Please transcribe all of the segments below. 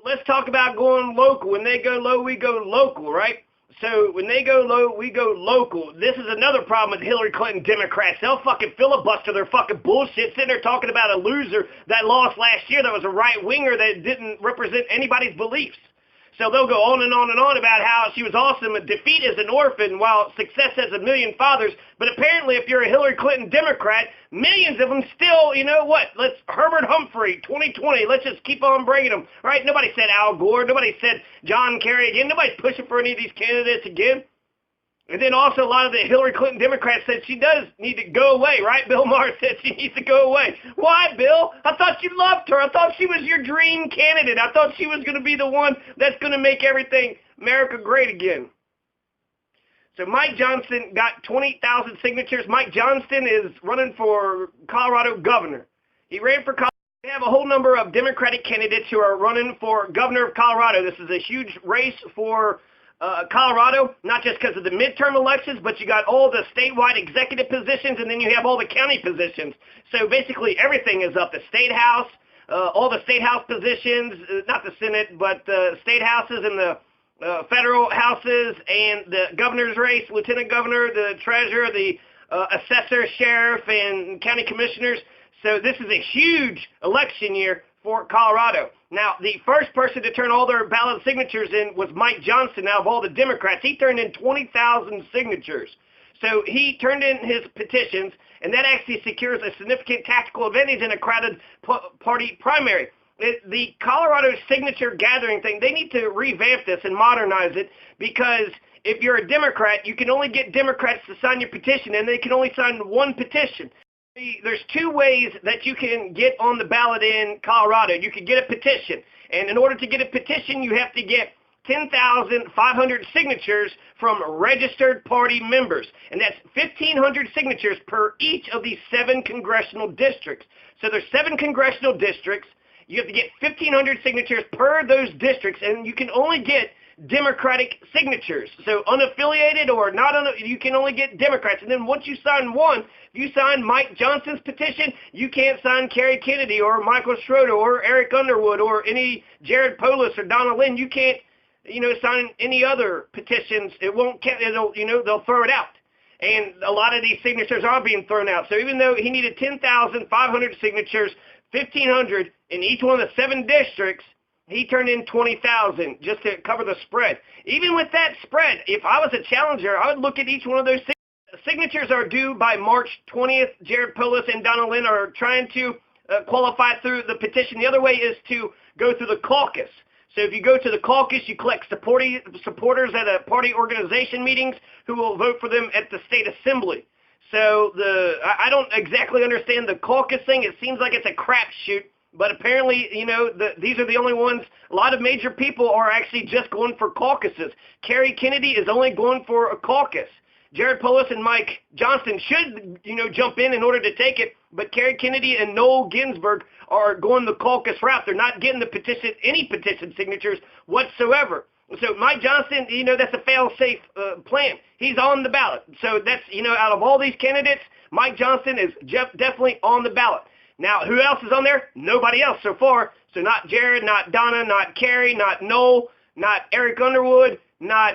let's talk about going local. When they go low, we go local, right? So when they go low, we go local. This is another problem with Hillary Clinton Democrats. They'll fucking filibuster their fucking bullshit, sitting there talking about a loser that lost last year that was a right-winger that didn't represent anybody's beliefs. So they'll go on and on and on about how she was awesome. Defeat is an orphan while success has a million fathers. But apparently if you're a Hillary Clinton Democrat, millions of them still, you know what, Herbert Humphrey, 2020, let's just keep on bringing them, right? Nobody said Al Gore. Nobody said John Kerry again. Nobody's pushing for any of these candidates again. And then also a lot of the Hillary Clinton Democrats said she does need to go away, right? Bill Maher said she needs to go away. Why, Bill? I thought you loved her. I thought she was your dream candidate. I thought she was going to be the one that's going to make everything America great again. So Mike Johnston got 20,000 signatures. Mike Johnston is running for Colorado governor. He ran for Colorado. We have a whole number of Democratic candidates who are running for governor of Colorado. This is a huge race for Colorado, not just because of the midterm elections, but you got all the statewide executive positions, and then you have all the county positions. So basically everything is up. The state house, all the state house positions, not the Senate, but the state houses and the federal houses, and the governor's race, lieutenant governor, the treasurer, the assessor, sheriff, and county commissioners. So this is a huge election year for Colorado. Now, the first person to turn all their ballot signatures in was Mike Johnston. Out of all the Democrats, he turned in 20,000 signatures. So he turned in his petitions, and that actually secures a significant tactical advantage in a crowded party primary. The Colorado signature gathering thing, they need to revamp this and modernize it, because if you're a Democrat, you can only get Democrats to sign your petition, and they can only sign one petition. There's two ways that you can get on the ballot in Colorado. You can get a petition, and in order to get a petition, you have to get 10,500 signatures from registered party members, and that's 1,500 signatures per each of these 7 congressional districts. So there's 7 congressional districts. You have to get 1,500 signatures per those districts, and you can only get Democratic signatures. So unaffiliated or not, you can only get Democrats. And then once you sign one, if you sign Mike Johnston's petition, you can't sign Kerry Kennedy or Michael Schroeder or Eric Underwood or any Jared Polis or Donna Lynn. You can't, sign any other petitions. It won't count. They'll throw it out. And a lot of these signatures are being thrown out. So even though he needed 10,500 signatures, 1,500 in each one of the 7 districts, he turned in 20,000 just to cover the spread. Even with that spread, if I was a challenger, I would look at each one of those signatures are due by March 20th. Jared Polis and Donna Lynn are trying to qualify through the petition. The other way is to go through the caucus. So if you go to the caucus, you collect supporters at a party organization meetings who will vote for them at the state assembly. So I don't exactly understand the caucus thing. It seems like it's a crapshoot. But apparently, these are the only ones. A lot of major people are actually just going for caucuses. Kerry Kennedy is only going for a caucus. Jared Polis and Mike Johnston should, jump in order to take it. But Kerry Kennedy and Ginsburg are going the caucus route. They're not getting any petition signatures whatsoever. So Mike Johnston, that's a fail-safe plan. He's on the ballot. So that's, out of all these candidates, Mike Johnston is definitely on the ballot. Now, who else is on there? Nobody else so far. So not Jared, not Donna, not Kerry, not Noel, not Eric Underwood, not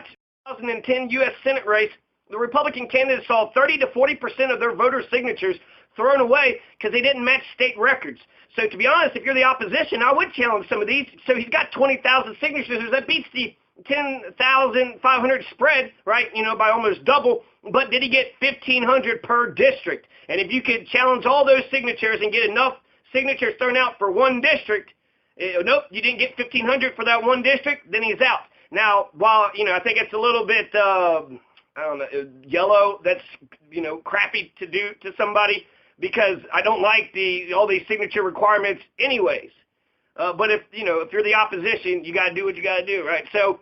2010 U.S. Senate race. The Republican candidates saw 30 to 40% of their voter signatures thrown away because they didn't match state records. So to be honest, if you're the opposition, I would challenge some of these. So he's got 20,000 signatures. That beats the 10,500 spread, right, by almost double. But did he get 1,500 per district? And if you could challenge all those signatures and get enough signatures thrown out for one district, nope, you didn't get 1,500 for that one district, then he's out. Now, while, I think it's a little bit, yellow, that's, crappy to do to somebody, because I don't like all these signature requirements anyways. But if you're the opposition, you got to do what you got to do, right? So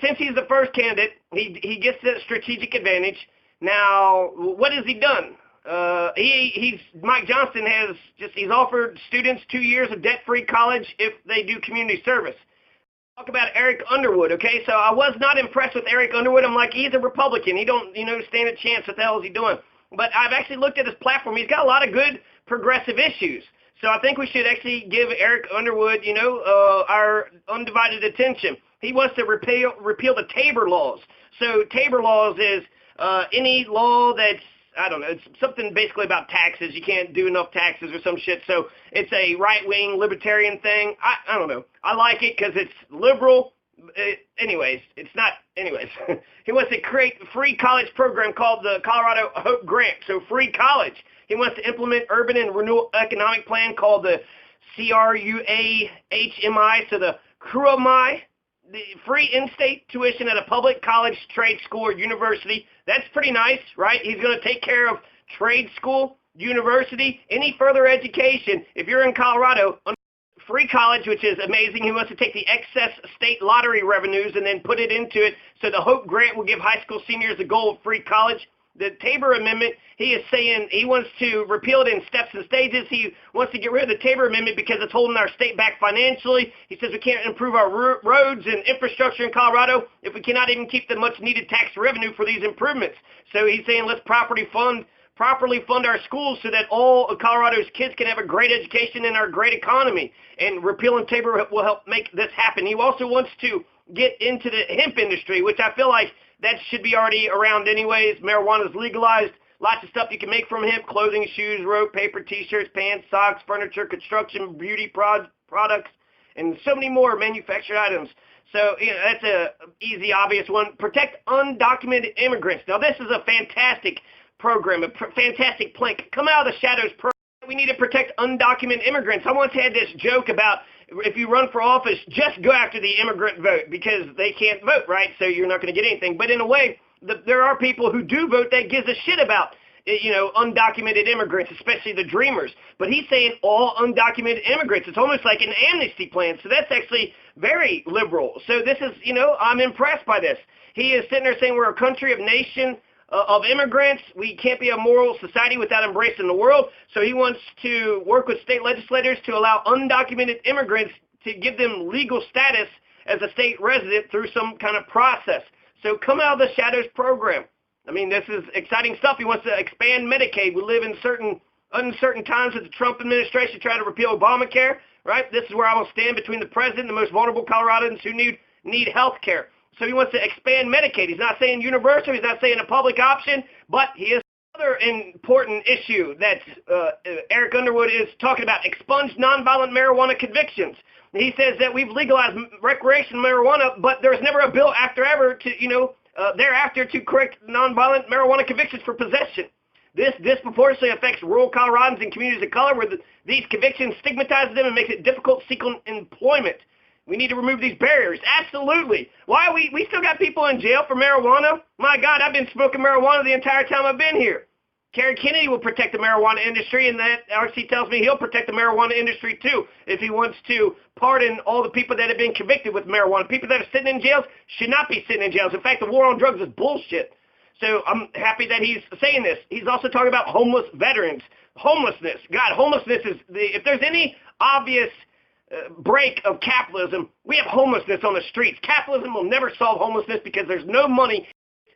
since he's the first candidate, he gets the strategic advantage. Now, what has he done? Mike Johnston he's offered students 2 years of debt-free college if they do community service. Talk about Eric Underwood, okay? So I was not impressed with Eric Underwood. I'm like, he's a Republican. He don't, stand a chance. What the hell is he doing? But I've actually looked at his platform. He's got a lot of good progressive issues. So I think we should actually give Eric Underwood, our undivided attention. He wants to repeal the Tabor laws. So Tabor laws is any law that's, I don't know, it's something basically about taxes. You can't do enough taxes or some shit. So it's a right-wing libertarian thing. I don't know. I like it because it's liberal. It's not. He wants to create a free college program called the Colorado Hope Grant. So free college. He wants to implement urban and renewal economic plan called the CRUAHMI. So the CRUAHMI. The free in-state tuition at a public college, trade school, or university. That's pretty nice, right? He's going to take care of trade school, university, any further education. If you're in Colorado, free college, which is amazing. He wants to take the excess state lottery revenues and then put it into it. So the Hope Grant will give high school seniors a goal of free college. The Tabor Amendment, he is saying he wants to repeal it in steps and stages. He wants to get rid of the Tabor Amendment because it's holding our state back financially. He says we can't improve our roads and infrastructure in Colorado if we cannot even keep the much-needed tax revenue for these improvements. So he's saying let's properly fund our schools so that all of Colorado's kids can have a great education in our great economy. And repealing Tabor will help make this happen. He also wants to get into the hemp industry, which I feel like that should be already around anyways. Marijuana is legalized. Lots of stuff you can make from hemp: clothing, shoes, rope, paper, t-shirts, pants, socks, furniture, construction, beauty products, and so many more manufactured items. So that's a easy, obvious one. Protect undocumented immigrants. Now this is a fantastic program, a fantastic plank. Come out of the shadows program. We need to protect undocumented immigrants. I once had this joke about if you run for office, just go after the immigrant vote because they can't vote, right? So you're not going to get anything. But in a way, there are people who do vote that gives a shit about, undocumented immigrants, especially the dreamers. But he's saying all undocumented immigrants. It's almost like an amnesty plan. So that's actually very liberal. So this is, I'm impressed by this. He is sitting there saying we're a country of nation of immigrants. We can't be a moral society without embracing the world. So he wants to work with state legislators to allow undocumented immigrants to give them legal status as a state resident through some kind of process. So come out of the shadows program. I mean, this is exciting stuff. He wants to expand Medicaid. We live in uncertain times with the Trump administration trying to repeal Obamacare, right? This is where I will stand between the president and the most vulnerable Coloradans who need health care. So he wants to expand Medicaid. He's not saying universal. He's not saying a public option, but he is another important issue that Eric Underwood is talking about: expunge nonviolent marijuana convictions. He says that we've legalized recreational marijuana, but there's never a bill thereafter to correct nonviolent marijuana convictions for possession. This disproportionately affects rural Coloradans and communities of color, where these convictions stigmatize them and makes it difficult to seek employment. We need to remove these barriers. Absolutely. Why we still got people in jail for marijuana? My God, I've been smoking marijuana the entire time I've been here. Kerry Kennedy will protect the marijuana industry, and that RC tells me he'll protect the marijuana industry too if he wants to pardon all the people that have been convicted with marijuana. People that are sitting in jails should not be sitting in jails. In fact, the war on drugs is bullshit. So I'm happy that he's saying this. He's also talking about homeless veterans. Homelessness. God, homelessness is if there's any obvious break of capitalism, we have homelessness on the streets. Capitalism will never solve homelessness because there's no money.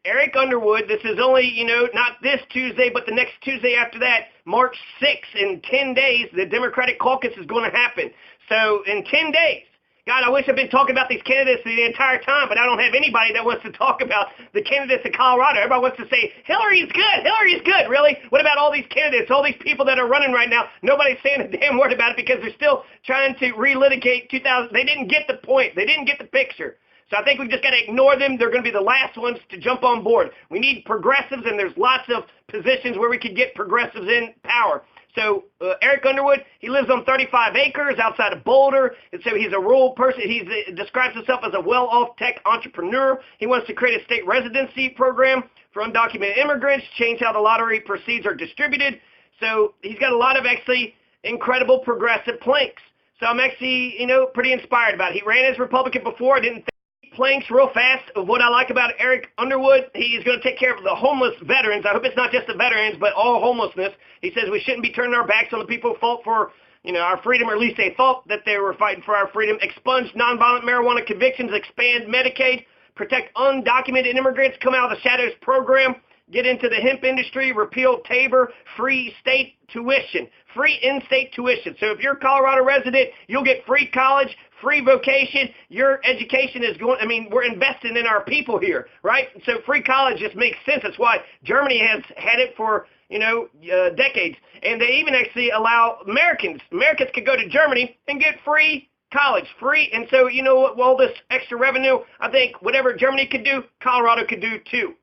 Eric Underwood, this is only, not this Tuesday, but the next Tuesday after that, March 6th, in 10 days, the Democratic caucus is going to happen. So in 10 days, God, I wish I'd been talking about these candidates the entire time, but I don't have anybody that wants to talk about the candidates in Colorado. Everybody wants to say, Hillary's good, Hillary's good. Really? What about all these candidates, all these people that are running right now? Nobody's saying a damn word about it because they're still trying to relitigate 2000. They didn't get the point. They didn't get the picture. So I think we've just got to ignore them. They're going to be the last ones to jump on board. We need progressives, and there's lots of positions where we could get progressives in power. So Eric Underwood, he lives on 35 acres outside of Boulder, and so he's a rural person. He describes himself as a well-off tech entrepreneur. He wants to create a state residency program for undocumented immigrants, change how the lottery proceeds are distributed. So he's got a lot of actually incredible progressive planks. So I'm actually, pretty inspired about it. He ran as Republican before. I didn't think planks real fast of what I like about Eric Underwood. He's going to take care of the homeless veterans. I hope it's not just the veterans, but all homelessness. He says we shouldn't be turning our backs on the people who fought for, our freedom, or at least they thought that they were fighting for our freedom. Expunge nonviolent marijuana convictions, expand Medicaid, protect undocumented immigrants, come out of the shadows program. get into the hemp industry, repeal Tabor, free state tuition, free in-state tuition. So if you're a Colorado resident, you'll get free college, free vocation. Your education is going, I mean, we're investing in our people here, right? So free college just makes sense. That's why Germany has had it for, decades. And they even actually allow Americans could go to Germany and get free college, free. And so, you know what, with all this extra revenue, I think whatever Germany could do, Colorado could do too.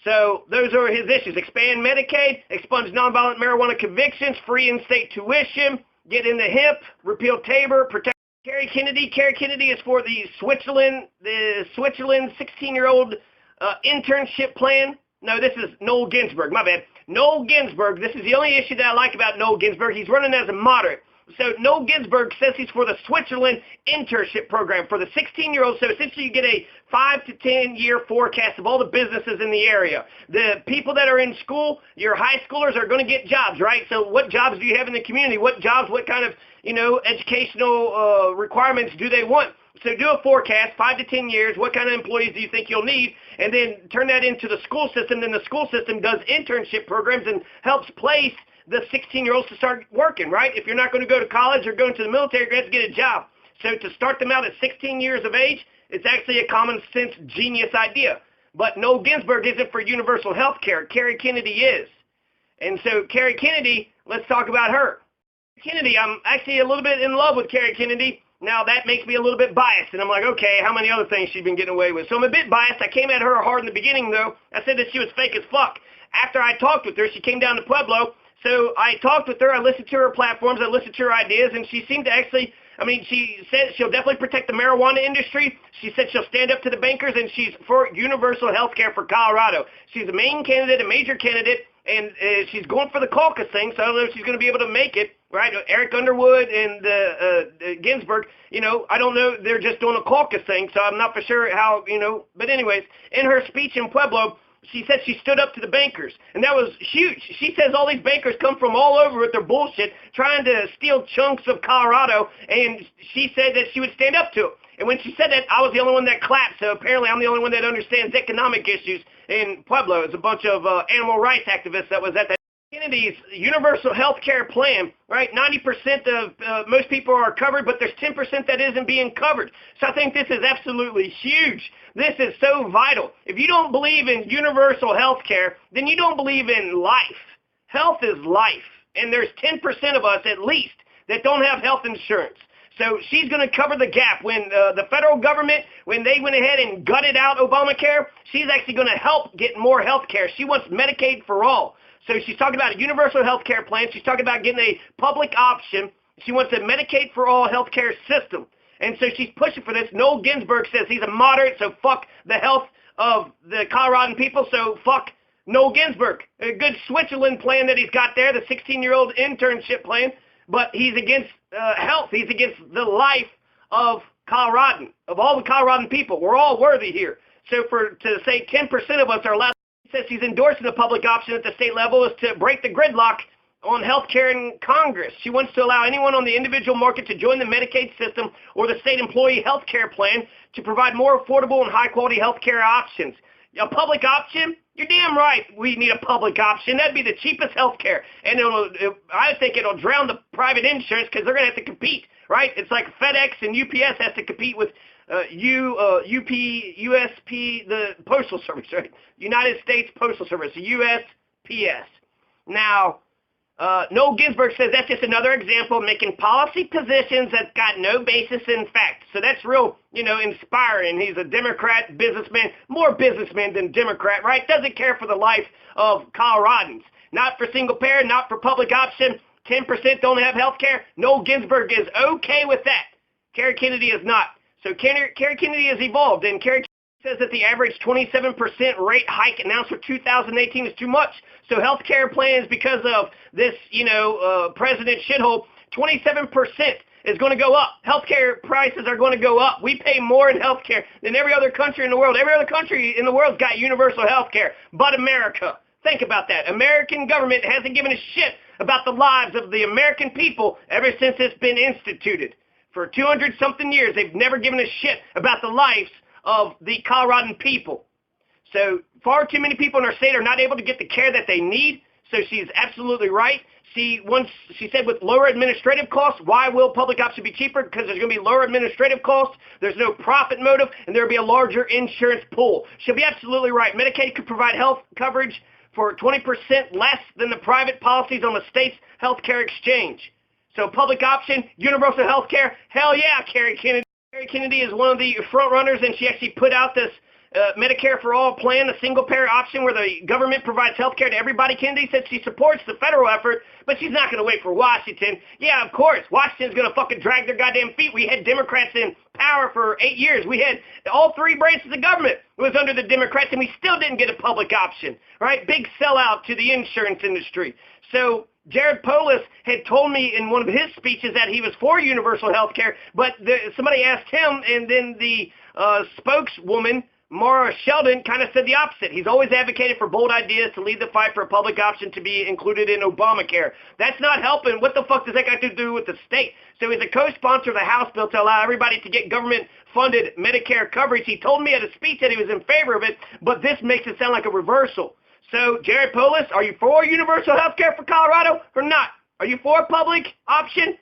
So those are his issues. Expand Medicaid, expunge nonviolent marijuana convictions, free in-state tuition, get into hemp, repeal Tabor, protect Kerry Kennedy. Kerry Kennedy is for the Switzerland 16-year-old internship plan. No, this is Noel Ginsburg. My bad. Noel Ginsburg, this is the only issue that I like about Noel Ginsburg. He's running as a moderate. So Noel Ginsburg says he's for the Switzerland internship program for the 16-year-olds. So essentially you get a 5 to 10-year forecast of all the businesses in the area. The people that are in school, your high schoolers are going to get jobs, right? So what jobs do you have in the community? What jobs, what kind of, educational requirements do they want? So do a forecast, 5 to 10 years, what kind of employees do you think you'll need, and then turn that into the school system. Then the school system does internship programs and helps place the 16-year-olds to start working, right? If you're not going to go to college or go into the military, you're going to have to get a job. So to start them out at 16 years of age, it's actually a common sense genius idea. But Noel Ginsburg isn't for universal health care. Kerry Kennedy is. And so Kerry Kennedy, let's talk about her. Kennedy, I'm actually a little bit in love with Kerry Kennedy. Now, that makes me a little bit biased, and I'm like, okay, how many other things she's been getting away with? So I'm a bit biased. I came at her hard in the beginning, though. I said that she was fake as fuck. After I talked with her, she came down to Pueblo, so I talked with her. I listened to her platforms. I listened to her ideas, and she seemed to actually, she said she'll definitely protect the marijuana industry. She said she'll stand up to the bankers, and she's for universal health care for Colorado. She's a main candidate, a major candidate, and she's going for the caucus thing, so I don't know if she's going to be able to make it, right? Eric Underwood and Ginsburg, I don't know. They're just doing a caucus thing, so I'm not for sure how, But anyways, in her speech in Pueblo, she said she stood up to the bankers, and that was huge. She says all these bankers come from all over with their bullshit, trying to steal chunks of Colorado, and she said that she would stand up to them. And when she said that, I was the only one that clapped, so apparently I'm the only one that understands economic issues in Pueblo. It's a bunch of animal rights activists that was at that. Kennedy's universal health care plan, right? 90% of most people are covered, but there's 10% that isn't being covered. So I think this is absolutely huge. This is so vital. If you don't believe in universal health care, then you don't believe in life. Health is life. And there's 10% of us at least that don't have health insurance. So she's going to cover the gap. When the federal government, when they went ahead and gutted out Obamacare, she's actually going to help get more health care. She wants Medicaid for all. So she's talking about a universal health care plan. She's talking about getting a public option. She wants a Medicaid for all health care system. And so she's pushing for this. Noel Ginsburg says he's a moderate, so fuck the health of the Coloradan people, so fuck Noel Ginsburg. A good Switzerland plan that he's got there, the 16-year-old internship plan, but he's against health. He's against the life of Coloradan, of all the Coloradan people. We're all worthy here. So to say 10% of us are allowed, says she's endorsing a public option at the state level is to break the gridlock on health care in Congress. She wants to allow anyone on the individual market to join the Medicaid system or the state employee health care plan to provide more affordable and high-quality health care options. A public option? You're damn right we need a public option. That'd be the cheapest health care. And I think it'll drown the private insurance because they're going to have to compete, right? It's like FedEx and UPS has to compete with USP, the Postal Service, right? United States Postal Service, USPS. Now, Noel Ginsburg says that's just another example of making policy positions that's got no basis in fact. So that's real, inspiring. He's a Democrat businessman, more businessman than Democrat, right? Doesn't care for the life of Coloradans. Not for single payer, not for public option. 10% don't have health care. Noel Ginsburg is okay with that. Kerry Kennedy is not. So Kerry Kennedy has evolved, and Kerry says that the average 27% rate hike announced for 2018 is too much. So health care plans, because of this, President shithole, 27% is going to go up. Healthcare prices are going to go up. We pay more in healthcare than every other country in the world. Every other country in the world's got universal healthcare, but America. Think about that. American government hasn't given a shit about the lives of the American people ever since it's been instituted. For 200-something years, they've never given a shit about the lives of the Coloradan people. So far too many people in our state are not able to get the care that they need. So she's absolutely right. She said with lower administrative costs, why will public option be cheaper? Because there's going to be lower administrative costs, there's no profit motive, and there'll be a larger insurance pool. She'll be absolutely right. Medicaid could provide health coverage for 20% less than the private policies on the state's health care exchange. So public option, universal health care, hell yeah, Kerry Kennedy. Kerry Kennedy is one of the front runners, and she actually put out this Medicare for All plan, a single-payer option where the government provides health care to everybody. Kennedy said she supports the federal effort, but she's not going to wait for Washington. Yeah, of course, Washington's going to fucking drag their goddamn feet. We had Democrats in power for 8 years. We had all three branches of government was under the Democrats, and we still didn't get a public option, right? Big sellout to the insurance industry. So Jared Polis had told me in one of his speeches that he was for universal health care, but somebody asked him, and then the spokeswoman, Mara Sheldon, kind of said the opposite. He's always advocated for bold ideas to lead the fight for a public option to be included in Obamacare. That's not helping. What the fuck does that got to do with the state? So he's a co-sponsor of the House bill to allow everybody to get government-funded Medicare coverage. He told me at a speech that he was in favor of it, but this makes it sound like a reversal. So, Jared Polis, are you for universal health care for Colorado or not? Are you for public option?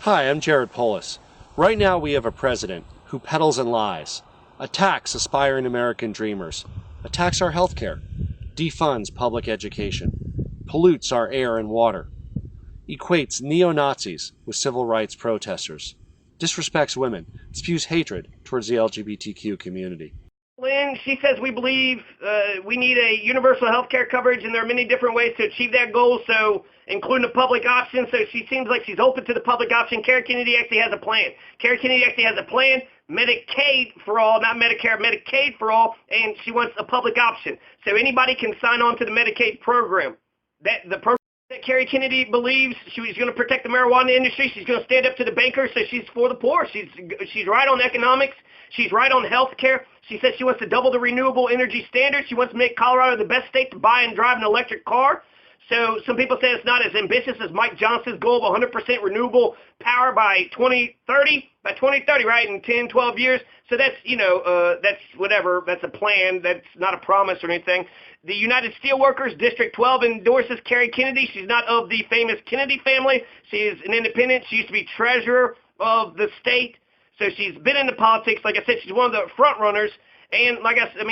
Hi, I'm Jared Polis. Right now we have a president who peddles and lies, attacks aspiring American dreamers, attacks our health care, defunds public education, pollutes our air and water, equates neo-Nazis with civil rights protesters, disrespects women, spews hatred towards the LGBTQ community. Lynn, she says we believe we need a universal health care coverage, and there are many different ways to achieve that goal, so including the public option. So she seems like she's open to the public option. Kerry Kennedy actually has a plan. Kerry Kennedy actually has a plan, Medicaid for all, not Medicare, Medicaid for all, and she wants a public option. So anybody can sign on to the Medicaid program. The program that Kerry Kennedy believes she's going to protect the marijuana industry. She's going to stand up to the bankers, so she's for the poor. She's right on economics. She's right on health care. She says she wants to double the renewable energy standard. She wants to make Colorado the best state to buy and drive an electric car. So some people say it's not as ambitious as Mike Johnston's goal of 100% renewable power by 2030. By 2030, right, in 10, 12 years. So that's, that's whatever. That's a plan. That's not a promise or anything. The United Steelworkers, District 12, endorses Kerry Kennedy. She's not of the famous Kennedy family. She is an independent. She used to be treasurer of the state. So she's been into politics. Like I said, she's one of the front runners. And like I said,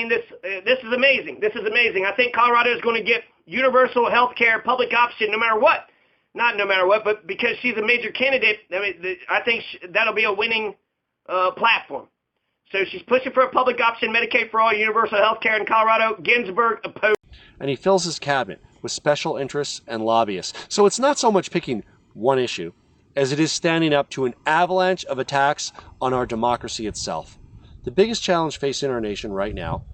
this is amazing. This is amazing. I think Colorado is going to get universal health care, public option, no matter what. Not no matter what, but because she's a major candidate, I think that'll be a winning platform. So she's pushing for a public option, Medicaid for all, universal health care in Colorado. Ginsburg opposed. And he fills his cabinet with special interests and lobbyists. So it's not so much picking one issue as it is standing up to an avalanche of attacks on our democracy itself. The biggest challenge facing our nation right now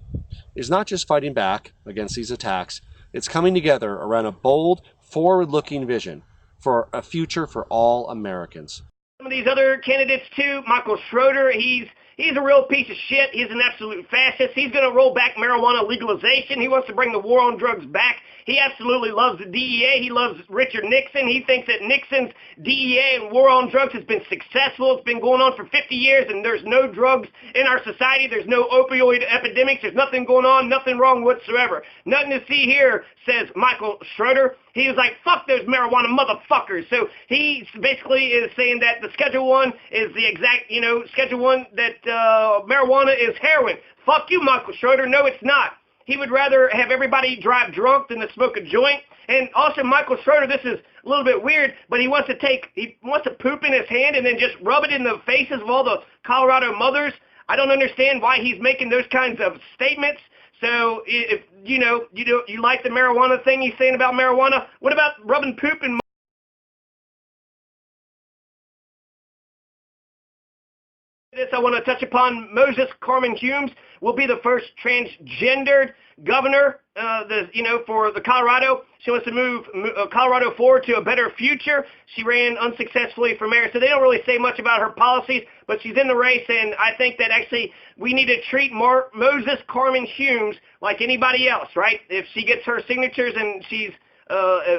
is not just fighting back against these attacks, it's coming together around a bold, forward-looking vision for a future for all Americans. Some of these other candidates too, Michael Schroeder, he's a real piece of shit. He's an absolute fascist. He's going to roll back marijuana legalization. He wants to bring the war on drugs back. He absolutely loves the DEA. He loves Richard Nixon. He thinks that Nixon's DEA and war on drugs has been successful. It's been going on for 50 years, and there's no drugs in our society. There's no opioid epidemics. There's nothing going on, nothing wrong whatsoever. Nothing to see here, says Michael Schroeder. He was like, fuck those marijuana motherfuckers. So he basically is saying that the Schedule 1 is the exact, Schedule 1, that marijuana is heroin. Fuck you, Michael Schroeder. No, it's not. He would rather have everybody drive drunk than to smoke a joint. And also, Michael Schroeder, this is a little bit weird, but he wants to poop in his hand and then just rub it in the faces of all the Colorado mothers. I don't understand why he's making those kinds of statements. So if you like the marijuana thing he's saying about marijuana, what about rubbing poop in? This I want to touch upon. Moses Carmen Humes will be the first transgendered governor for the Colorado. She wants to move Colorado forward to a better future. She ran unsuccessfully for mayor, so they don't really say much about her policies, but she's in the race, and I think that actually we need to treat Moses Carmen Humes like anybody else, right? If she gets her signatures and she's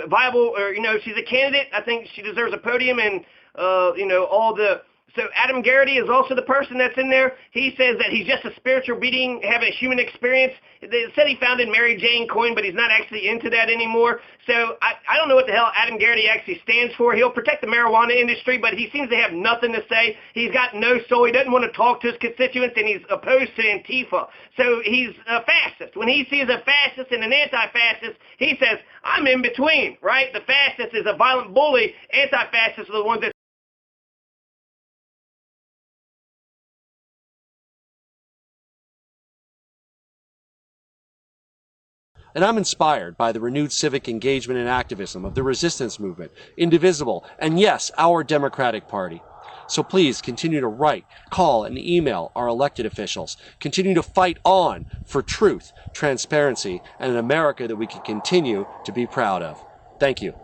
viable, or she's a candidate, I think she deserves a podium, and all the So Adam Garrity is also the person that's in there. He says that he's just a spiritual being, having a human experience. They said he founded Mary Jane Coin, but he's not actually into that anymore. So I don't know what the hell Adam Garrity actually stands for. He'll protect the marijuana industry, but he seems to have nothing to say. He's got no soul. He doesn't want to talk to his constituents, and he's opposed to Antifa. So he's a fascist. When he sees a fascist and an anti-fascist, he says, I'm in between, right? The fascist is a violent bully. Anti-fascists are the ones that And I'm inspired by the renewed civic engagement and activism of the resistance movement, Indivisible, and yes, our Democratic Party. So please continue to write, call, and email our elected officials. Continue to fight on for truth, transparency, and an America that we can continue to be proud of. Thank you.